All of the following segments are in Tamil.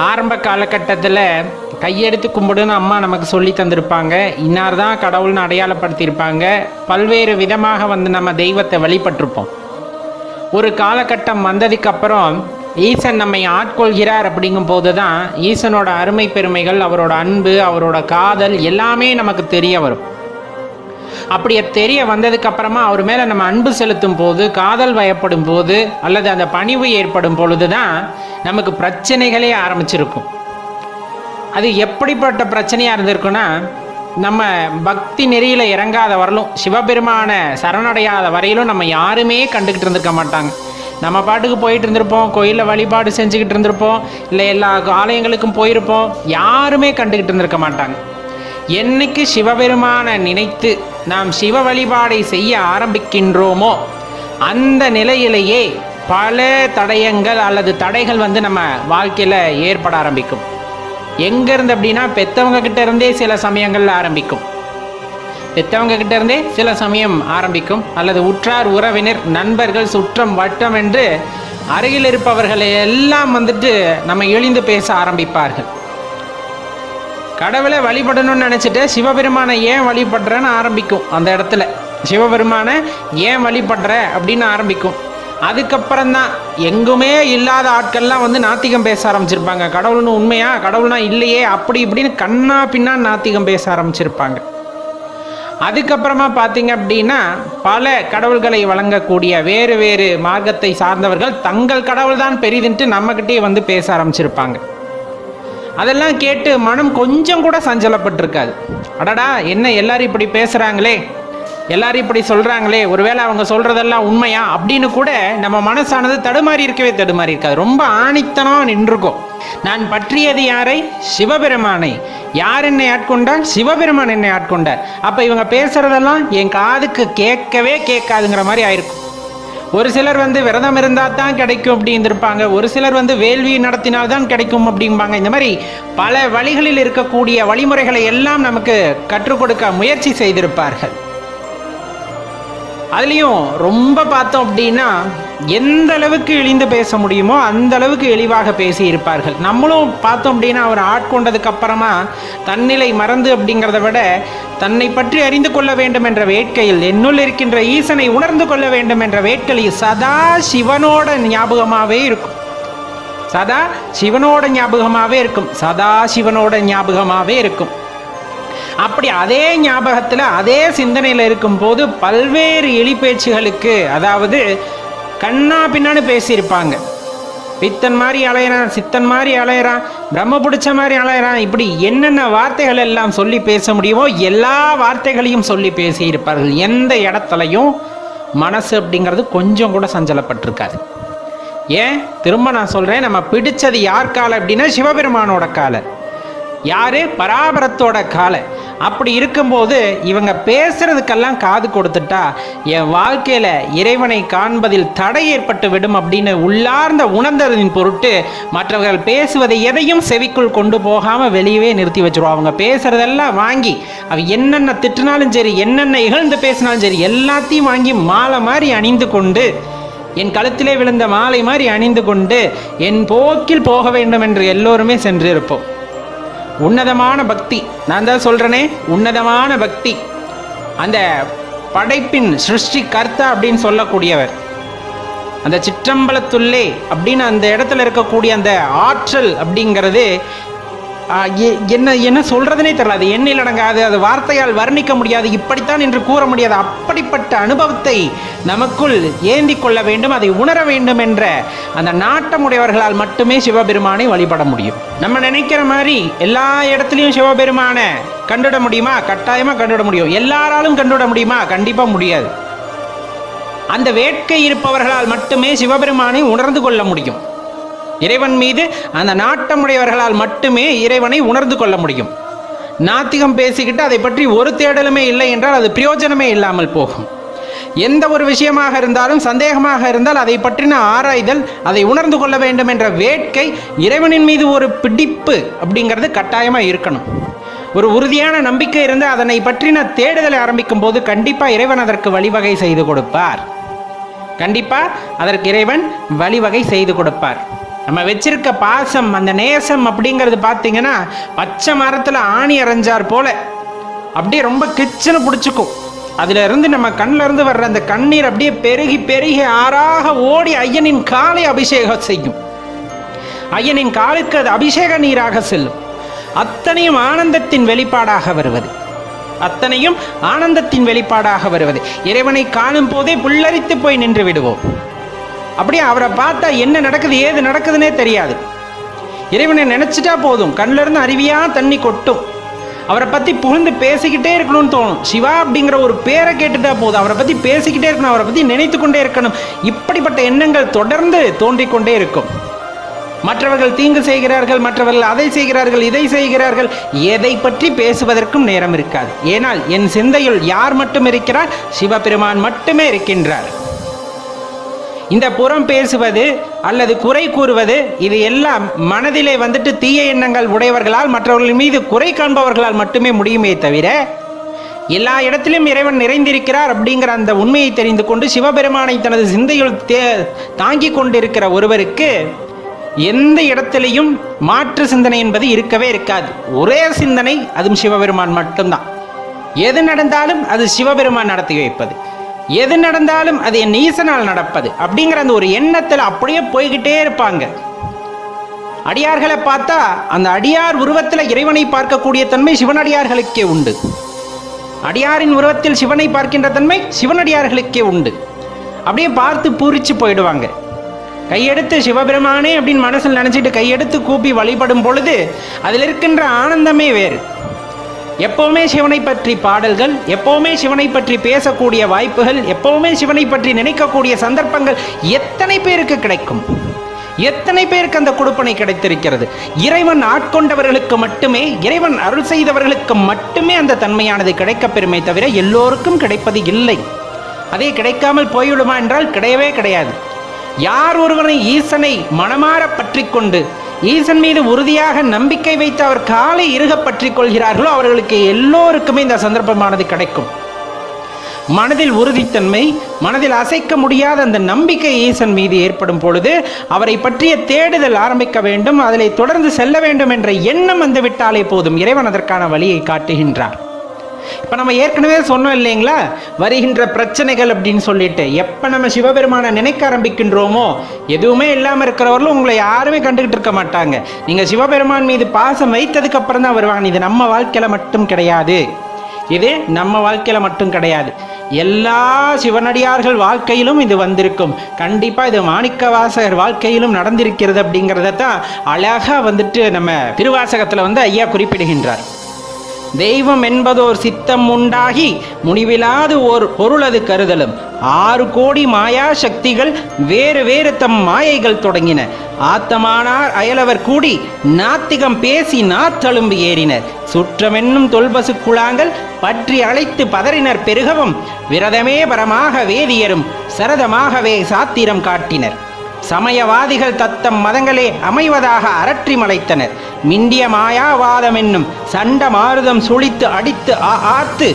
ஆரம்ப காலகட்டத்தில் கையெடுத்து கும்பிடுன்னு அம்மா நமக்கு சொல்லி தந்திருப்பாங்க. இன்னார் தான் கடவுள்னு அடையாளப்படுத்தியிருப்பாங்க. பல்வேறு விதமாக நம்ம தெய்வத்தை வழிபட்டிருப்போம். ஒரு காலகட்டம் வந்ததுக்கப்புறம் ஈசன் நம்மை ஆட்கொள்கிறார் அப்படிங்கும் போது தான் ஈசனோட அருமை பெருமைகள், அவரோட அன்பு, அவரோட காதல் எல்லாமே நமக்கு தெரிய வரும். அப்படி தெரிய வந்ததுக்கப்புறமா அவர் மேலே நம்ம அன்பு செலுத்தும் போது, காதல் வயப்படும் போது, அல்லது அந்த பணிவு ஏற்படும் பொழுது தான் நமக்கு பிரச்சனைகளே ஆரம்பிச்சிருக்கும். அது எப்படிப்பட்ட பிரச்சனையாக இருந்திருக்குன்னா, நம்ம பக்தி நெறியில் இறங்காத வரலும், சிவபெருமான சரணடையாத வரையிலும் நம்ம யாருமே கண்டுக்கிட்டு இருந்திருக்க மாட்டாங்க. நம்ம பாட்டுக்கு போயிட்டு இருந்திருப்போம், கோயிலில் வழிபாடு செஞ்சுக்கிட்டு இருந்திருப்போம், இல்லை எல்லா ஆலயங்களுக்கும் போயிருப்போம், யாருமே கண்டுக்கிட்டு இருந்திருக்க மாட்டாங்க. என்னைக்கு சிவபெருமான நினைத்து நாம் சிவ வழிபாடை செய்ய ஆரம்பிக்கின்றோமோ அந்த நிலையிலேயே பல தடயங்கள் அல்லது தடைகள் நம்ம வாழ்க்கையில் ஏற்பட ஆரம்பிக்கும். எங்கேருந்து அப்படின்னா, பெற்றவங்க கிட்ட இருந்தே சில சமயங்களில் ஆரம்பிக்கும். பெற்றவங்க கிட்ட இருந்தே சில சமயம் ஆரம்பிக்கும், அல்லது உற்றார் உறவினர், நண்பர்கள், சுற்றம், வட்டம் என்று அருகில் இருப்பவர்களை எல்லாம் நம்ம இழிந்து பேச ஆரம்பிப்பார்கள். கடவுளை வழிபடணும்னு நினச்சிட்டு சிவபெருமானை ஏன் வழிபடுறேன்னு ஆரம்பிக்கும். அந்த இடத்துல சிவபெருமானை ஏன் வழிபடுற அப்படின்னு ஆரம்பிக்கும். அதுக்கப்புறம்தான் எங்குமே இல்லாத ஆட்கள்லாம் நாத்திகம் பேச ஆரம்பிச்சிருப்பாங்க. கடவுள்னு உண்மையா, கடவுள்னா இல்லையே, அப்படி இப்படின்னு கண்ணா பின்னா நாத்திகம் பேச ஆரம்பிச்சிருப்பாங்க. அதுக்கப்புறமா பார்த்தீங்க அப்படின்னா, பல கடவுள்களை வழங்கக்கூடிய வேறு வேறு மார்க்கத்தை சார்ந்தவர்கள் தங்கள் கடவுள் தான் பெரிதுன்ட்டு நம்மக்கிட்டே பேச ஆரம்பிச்சிருப்பாங்க. அதெல்லாம் கேட்டு மனம் கொஞ்சம் கூட சஞ்சலப்பட்டிருக்காது. அடடா, என்ன எல்லாரும் இப்படி பேசுகிறாங்களே, எல்லாரும் இப்படி சொல்கிறாங்களே, ஒருவேளை அவங்க சொல்கிறதெல்லாம் உண்மையா அப்படின்னு கூட நம்ம மனசானது தடுமாறி இருக்காது. ரொம்ப ஆணித்தனம் நின்றுக்கும். நான் பற்றியது யாரை? சிவபெருமானை. யார் என்னை ஆட்கொண்டால்? சிவபெருமான் என்னை ஆட்கொண்டார். அப்போ இவங்க பேசுகிறதெல்லாம் என் காதுக்கு கேட்கவே கேட்காதுங்கிற மாதிரி ஆயிருக்கும். ஒரு சிலர் விரதம் இருந்தால் தான் கிடைக்கும் அப்படின்னு இருப்பாங்க. ஒரு சிலர் வேள்வி நடத்தினால்தான் கிடைக்கும் அப்படிம்பாங்க. இந்த மாதிரி பல வழிகளில் இருக்கக்கூடிய வழிமுறைகளை எல்லாம் நமக்கு கற்றுக் கொடுக்க முயற்சி செய்திருப்பார்கள். அதுலேயும் ரொம்ப பார்த்தோம் அப்படின்னா, எந்த அளவுக்கு இழிந்து பேச முடியுமோ அந்த அளவுக்கு எளிவாக பேசி இருப்பார்கள். நம்மளும் பார்த்தோம் அப்படின்னா, அவர் ஆட்கொண்டதுக்கு அப்புறமா தன்னிலை மறந்து அப்படிங்கிறத விட தன்னை பற்றி அறிந்து கொள்ள வேண்டும் என்ற வேட்கையில், என்னுள் இருக்கின்ற ஈசனை உணர்ந்து கொள்ள வேண்டும் என்ற வேட்கையில் சதா சிவனோட ஞாபகமாகவே இருக்கும். சதா சிவனோட ஞாபகமாகவே இருக்கும். அப்படி அதே ஞாபகத்தில், அதே சிந்தனையில் இருக்கும்போது பல்வேறு எலி பேச்சுகளுக்கு, அதாவது கண்ணா பின்னான்னு பேசியிருப்பாங்க. பித்தன் மாதிரி அலையிறான், சித்தன் மாதிரி அலையிறான், பிரம்ம பிடிச்ச மாதிரி அலையிறான், இப்படி என்னென்ன வார்த்தைகள் எல்லாம் சொல்லி பேச முடியுமோ எல்லா வார்த்தைகளையும் சொல்லி பேசியிருப்பார்கள். எந்த இடத்துலையும் மனசு அப்படிங்கிறது கொஞ்சம் கூட சஞ்சலப்பட்டிருக்காது. ஏன் திரும்ப நான் சொல்கிறேன், நம்ம பிடிச்சது யார் காலை அப்படின்னா சிவபெருமானோட காலை. யார்? பராபரத்தோட காலை. அப்படி இருக்கும்போது இவங்க பேசுறதுக்கெல்லாம் காது கொடுத்துட்டா என் வாழ்க்கையில் இறைவனை காண்பதில் தடை ஏற்பட்டு விடும் அப்படின்னு உள்ளார்ந்த உணர்ந்ததின் பொருட்டு மற்றவர்கள் பேசுவதை எதையும் செவிக்குள் கொண்டு போகாமல் வெளியவே நிறுத்தி வச்சிருவோம். அவங்க பேசுறதெல்லாம் வாங்கி, அவ என்னென்ன திட்டினாலும் சரி, என்னென்ன இகழ்ந்து பேசினாலும் சரி, எல்லாத்தையும் வாங்கி மாலை மாதிரி அணிந்து கொண்டு, என் கழுத்திலே விழுந்த மாலை மாதிரி அணிந்து கொண்டு என் போக்கில் போக வேண்டும் என்று எல்லோருமே சென்று இருப்போம். உன்னதமான பக்தி, நான் தான் சொல்கிறேனே, உன்னதமான பக்தி. அந்த படைப்பின் சிருஷ்டி கர்த்தா அப்படின்னு சொல்லக்கூடியவர், அந்த சிற்றம்பலத்துள்ளே அப்படின்னு அந்த இடத்துல இருக்கக்கூடிய அந்த ஆற்றல் அப்படிங்கிறது என்ன சொல்கிறதுனே தெரியல. அது எண்ணில் அடங்காது, அது வார்த்தையால் வர்ணிக்க முடியாது, இப்படித்தான் என்று கூற முடியாது. அப்படிப்பட்ட அனுபவத்தை நமக்குள் ஏந்தி கொள்ள வேண்டும், அதை உணர வேண்டும் என்ற அந்த நாட்டமுடையவர்களால் மட்டுமே சிவபெருமானை வழிபட முடியும். நம்ம நினைக்கிற மாதிரி எல்லா இடத்துலையும் சிவபெருமானை கண்டுவிட முடியுமா? கட்டாயமாக கண்டுவிட முடியும். எல்லாராலும் கண்டுவிட முடியுமா? கண்டிப்பாக முடியாது. அந்த வேட்கை இருப்பவர்களால் மட்டுமே சிவபெருமானை உணர்ந்து கொள்ள முடியும். இறைவன் மீது அந்த நாட்டமுடையவர்களால் மட்டுமே இறைவனை உணர்ந்து கொள்ள முடியும். நாத்திகம் பேசிக்கிட்டு அதை பற்றி ஒரு தேடலுமே இல்லை என்றால் அது பிரயோஜனமே இல்லாமல் போகும். எந்த ஒரு விஷயமாக இருந்தாலும், சந்தேகமாக இருந்தால் அதை பற்றின ஆராய்தல், அதை உணர்ந்து கொள்ள வேண்டும் என்ற வேட்கை, இறைவனின் மீது ஒரு பிடிப்பு அப்படிங்கிறது கட்டாயமாக இருக்கணும். ஒரு உறுதியான நம்பிக்கை இருந்து அதனை பற்றின தேடுதலை ஆரம்பிக்கும் போது கண்டிப்பாக இறைவன் அதற்கு வழிவகை செய்து கொடுப்பார். கண்டிப்பாக அதற்கு இறைவன் வழிவகை செய்து கொடுப்பார். நம்ம வச்சிருக்க பாசம், அந்த நேசம் அப்படிங்கிறது பார்த்தீங்கன்னா பச்சை மரத்தில் ஆணி அரைஞ்சார் போல அப்படியே ரொம்ப கிச்சனை பிடிச்சிக்கும். அதுல இருந்து நம்ம கண்ணில் இருந்து வர்ற அந்த கண்ணீர் அப்படியே பெருகி பெருகி ஆறாக ஓடி ஐயனின் காலை அபிஷேகம் செய்யும். ஐயனின் காலுக்கு அது அபிஷேக நீராக செல்லும். அத்தனையும் ஆனந்தத்தின் வெளிப்பாடாக வருவது, அத்தனையும் ஆனந்தத்தின் வெளிப்பாடாக வருவது. இறைவனை காணும் போதே புல்லரித்து போய் நின்று விடுவோம். அப்படியே அவரை பார்த்தா என்ன நடக்குது ஏது நடக்குதுன்னே தெரியாது. இறைவனை நினைச்சிட்டா போதும், கண்ணில இருந்து அருவியா தண்ணி கொட்டும். அவரை பற்றி புகழ்ந்து பேசிக்கிட்டே இருக்கணும்னு தோணும். சிவா அப்படிங்கிற ஒரு பேரை கேட்டுட்டா போதும், அவரை பற்றி பேசிக்கிட்டே இருக்கணும், அவரை பற்றி நினைத்து கொண்டே இருக்கணும். இப்படிப்பட்ட எண்ணங்கள் தொடர்ந்து தோன்றிக்கொண்டே இருக்கும். மற்றவர்கள் தீங்கு செய்கிறார்கள், மற்றவர்கள் அதை செய்கிறார்கள், இதை செய்கிறார்கள், எதை பற்றி பேசுவதற்கும் நேரம் இருக்காது. ஏனால் என் சிந்தையில் யார் மட்டும் இருக்கிறார்? சிவபெருமான் மட்டுமே இருக்கின்றார். இந்த புறம் பேசுவது அல்லது குறை கூறுவது இது எல்லாம் மனதிலே வந்துட்டு தீய எண்ணங்கள் உடையவர்களால், மற்றவர்கள் மீது குறை காண்பவர்களால் மட்டுமே முடியுமே தவிர, எல்லா இடத்திலும் இறைவன் நிறைந்திருக்கிறார் அப்படிங்கிற அந்த உண்மையை தெரிந்து கொண்டு சிவபெருமானை தனது சிந்தையில் தாங்கி கொண்டிருக்கிற ஒருவருக்கு எந்த இடத்திலையும் மாற்று சிந்தனை என்பது இருக்கவே இருக்காது. ஒரே சிந்தனை, அதுவும் சிவபெருமான் மட்டும்தான். எது நடந்தாலும் அது சிவபெருமான் நடத்தி வைப்பது, எது நடந்தாலும் அது என் ஈசனால் நடப்பது அப்படிங்கிற அந்த ஒரு எண்ணத்தில் அப்படியே போய்கிட்டே இருப்பாங்க. அடியார்களை பார்த்தா அந்த அடியார் உருவத்தில் இறைவனை பார்க்கக்கூடிய தன்மை சிவனடியார்களுக்கே உண்டு. அடியாரின் உருவத்தில் சிவனை பார்க்கின்ற தன்மை சிவனடியார்களுக்கே உண்டு. அப்படியே பார்த்து பூரிச்சு போயிடுவாங்க. கையெடுத்து சிவபெருமானே அப்படின்னு மனசில் நினைச்சிட்டு கையெடுத்து கூப்பி வழிபடும் பொழுது அதில் இருக்கின்ற ஆனந்தமே வேறு. எப்பவுமே சிவனை பற்றி பாடல்கள், எப்பவுமே சிவனை பற்றி பேசக்கூடிய வாய்ப்புகள், எப்பவுமே சிவனை பற்றி நினைக்கக்கூடிய சந்தர்ப்பங்கள் எத்தனை பேருக்கு கிடைக்கும்? எத்தனை பேருக்கு அந்த கொடுப்பனை கிடைத்திருக்கிறது? இறைவன் ஆட்கொண்டவர்களுக்கு மட்டுமே, இறைவன் அருள் செய்தவர்களுக்கு மட்டுமே அந்த தன்மையானது கிடைக்கப் பெறுமே தவிர எல்லோருக்கும் கிடைப்பது இல்லை. அதே கிடைக்காமல் போய்விடுமா என்றால் கிடையவே கிடையாது. யார் ஒருவனை ஈசனை மனமாற பற்றி கொண்டு ஈசன் மீது உறுதியாக நம்பிக்கை வைத்து அவர் காலை இறுக பற்றி கொள்கிறார்களோ அவர்களுக்கு எல்லோருக்குமே இந்த சந்தர்ப்பமானது கிடைக்கும். மனதில் உறுதித்தன்மை, மனதில் அசைக்க முடியாத அந்த நம்பிக்கை ஈசன் மீது ஏற்படும் பொழுது அவரை பற்றிய தேடுதல் ஆரம்பிக்க வேண்டும், அதில் தொடர்ந்து செல்ல வேண்டும் என்ற எண்ணம் வந்து விட்டாலே போதும், இறைவன் அதற்கான வழியை காட்டுகின்றார். இப்போ நம்ம ஏற்கனவே சொன்னோம் இல்லைங்களா, வருகின்ற பிரச்சனைகள் அப்படின்னு சொல்லிட்டு எப்போ நம்ம சிவபெருமானை நினைக்க ஆரம்பிக்கின்றோமோ எதுவுமே இல்லாமல் இருக்கிறவர்களும் உங்களை யாருமே கண்டுகிட்டு இருக்க மாட்டாங்க. நீங்கள் சிவபெருமான் மீது பாசம் வைத்ததுக்கு அப்புறம் தான் வருவாங்க. இது நம்ம வாழ்க்கையில் மட்டும் கிடையாது, இது நம்ம வாழ்க்கையில் மட்டும் கிடையாது, எல்லா சிவனடியார்கள் வாழ்க்கையிலும் இது வந்திருக்கும். கண்டிப்பாக இது மாணிக்கவாசகர் வாழ்க்கையிலும் நடந்திருக்கிறது அப்படிங்கிறத தான் அழகாக வந்துட்டு நம்ம திருவாசகத்தில் ஐயா குறிப்பிடுகின்றார். தெய்வம் என்பதோர் சித்தம் உண்டாகி முடிவிலாது ஓர் பொருளது கருதலும் 6 கோடி மாயா சக்திகள் வேறு வேறு தம் மாயைகள் தொடங்கின. ஆத்தமானார் அயலவர் கூடி நாத்திகம் பேசி நாத்தழும்பு ஏறினர். சுற்றமென்னும் தொல்பசு குழாங்கள் பற்றி அழைத்து பதறினர் பெருகவும் விரதமே பரமாக வேதியரும் சரதமாகவே சாத்திரம் காட்டினர். சமயவாதிகள் தத்தம் மதங்களே அமைவதாக அரற்றி மலைத்தனர். மிண்டிய மாயாவாதம் என்னும் சண்ட மாருதம் சுழித்து அடித்து ஆத்து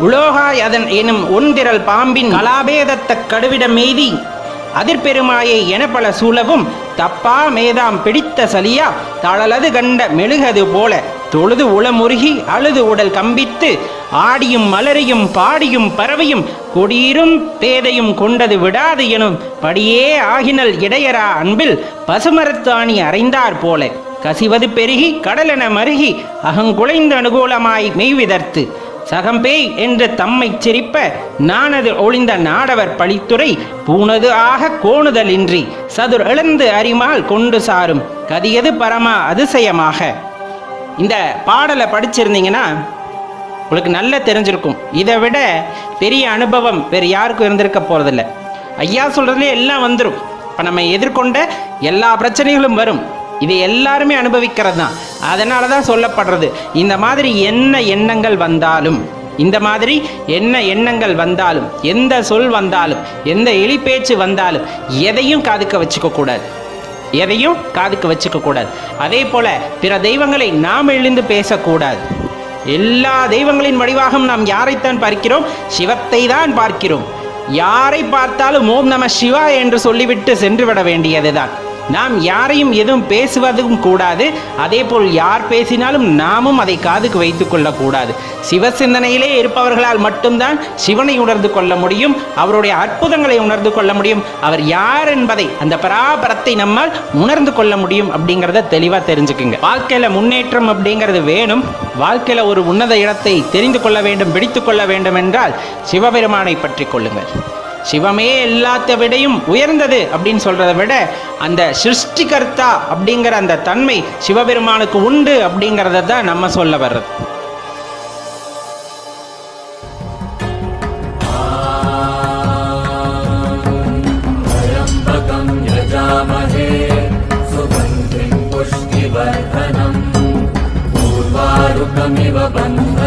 உலோகாய் அதன் எனும் ஒன்திரல் பாம்பின் கலாபேதத்த கடுவிடம் எய்தி அதிர்பெருமாயை என பல சூழவும் தப்பா மேதாம் பிடித்த சலியா தளலது கண்ட மெழுகது போல தொழுது உளமுருகி அழுது உடல் கம்பித்து ஆடியும் மலரையும் பாடியும் பறவையும் கொடியிரும் பேதையும் கொண்டது விடாது எனும் படியே ஆகினல் இடையரா அன்பில் பசுமரத்தாணி அறைந்தார் போல கசிவது பெருகி கடலென மருகி அகங்குலைந்து அனுகூலமாய் மெய்விதர்த்து சகம்பேய் என்று தம்மை சிரிப்ப நானது ஒளிந்த நாடவர் பழித்துறை பூனது ஆக கோணுதல் இன்றி சதுர் எழுந்து அறிமால் கொண்டு சாரும் கதியது பரமா அதிசயமாக. இந்த பாடலை படிச்சிருந்தீங்கன்னா உங்களுக்கு நல்லா தெரிஞ்சிருக்கும். இதை விட பெரிய அனுபவம் வேறு யாருக்கும் இருந்திருக்க போகிறதில்ல. ஐயா சொல்கிறதுலே எல்லாம் வந்துடும். இப்போ நம்ம எதிர்கொண்ட எல்லா பிரச்சனைகளும் வரும், இது எல்லாருமே அனுபவிக்கிறது தான். அதனால தான் சொல்லப்படுறது, இந்த மாதிரி என்ன எண்ணங்கள் வந்தாலும், இந்த மாதிரி என்ன எண்ணங்கள் வந்தாலும், எந்த சொல் வந்தாலும், எந்த எளிப்பேச்சு வந்தாலும் எதையும் காதுக்க வச்சுக்க கூடாது, எதையும் காதுக்கு வச்சுக்க கூடாது. அதே போல பிற தெய்வங்களை நாம் எழுந்து பேசக்கூடாது. எல்லா தெய்வங்களின் வடிவாகவும் நாம் யாரைத்தான் பார்க்கிறோம்? சிவத்தை தான் பார்க்கிறோம். யாரை பார்த்தாலும் ஓம் நம சிவா என்று சொல்லிவிட்டு சென்று விட வேண்டியதுதான். நாம் யாரையும் எதுவும் பேசுவதும் கூடாது. அதே போல் யார் பேசினாலும் நாமும் அதை காதுக்கு வைத்துக் கொள்ளக்கூடாது. சிவசிந்தனையிலே இருப்பவர்களால் மட்டும்தான் சிவனை உணர்ந்து கொள்ள முடியும், அவருடைய அற்புதங்களை உணர்ந்து கொள்ள முடியும், அவர் யார் என்பதை, அந்த பராபரத்தை நம்மால் உணர்ந்து கொள்ள முடியும் அப்படிங்கிறத தெளிவாக தெரிஞ்சுக்குங்க. வாழ்க்கையில் முன்னேற்றம் அப்படிங்கிறது வேணும். வாழ்க்கையில் ஒரு உன்னத இடத்தை தெரிந்து கொள்ள வேண்டும், பிடித்து கொள்ள வேண்டும் என்றால் சிவபெருமானை பற்றி கொள்ளுங்கள். சிவமே எல்லாத்த விடையும் உயர்ந்தது அப்படின்னு சொல்றதை விட அந்த சிருஷ்டிகர்த்தா அப்படிங்கிற அந்த தன்மை சிவபெருமானுக்கு உண்டு அப்படிங்கிறத தான் நம்ம சொல்ல வர்றது. சுகந்திம் புஷ்டிவர்தனம் பூர்வாருகமிவ பந்த